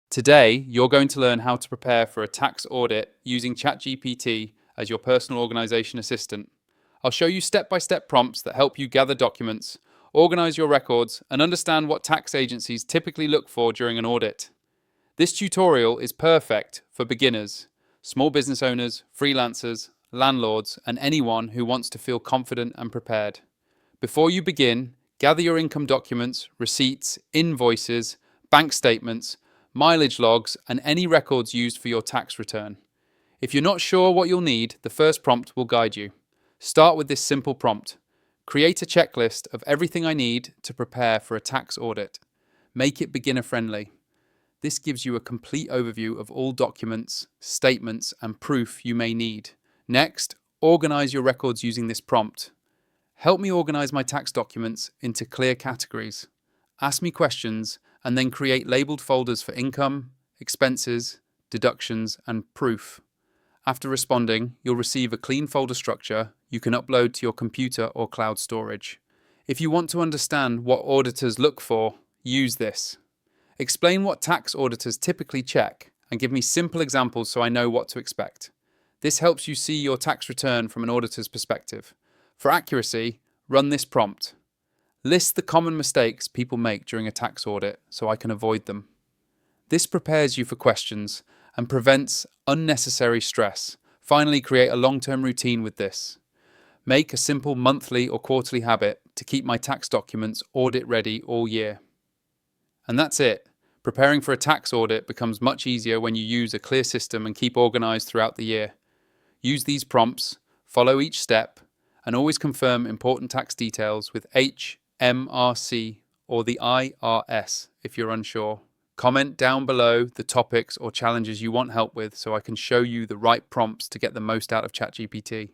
Today, you're going to learn how to prepare for a tax audit using ChatGPT as your personal organization assistant. I'll show you step-by-step prompts that help you gather documents, organize your records, and understand what tax agencies typically look for during an audit. This tutorial is perfect for beginners, small business owners, freelancers, landlords, and anyone who wants to feel confident and prepared. Before you begin, gather your income documents, receipts, invoices, bank statements, mileage logs, and any records used for your tax return. If you're not sure what you'll need, the first prompt will guide you. Start with this simple prompt. Create a checklist of everything I need to prepare for a tax audit. Make it beginner friendly. This gives you a complete overview of all documents, statements, and proof you may need. Next, organize your records using this prompt. Help me organize my tax documents into clear categories. Ask me questions and then create labeled folders for income, expenses, deductions, and proof. After responding, you'll receive a clean folder structure you can upload to your computer or cloud storage. If you want to understand what auditors look for, use this. Explain what tax auditors typically check and give me simple examples so I know what to expect. This helps you see your tax return from an auditor's perspective. For accuracy, run this prompt. List the common mistakes people make during a tax audit so I can avoid them. This prepares you for questions and prevents unnecessary stress. Finally, create a long-term routine with this. Make a simple monthly or quarterly habit to keep my tax documents audit ready all year. And that's it. Preparing for a tax audit becomes much easier when you use a clear system and keep organized throughout the year. Use these prompts, follow each step, and always confirm important tax details with HMRC or the IRS if you're unsure. Comment down below the topics or challenges you want help with so I can show you the right prompts to get the most out of ChatGPT.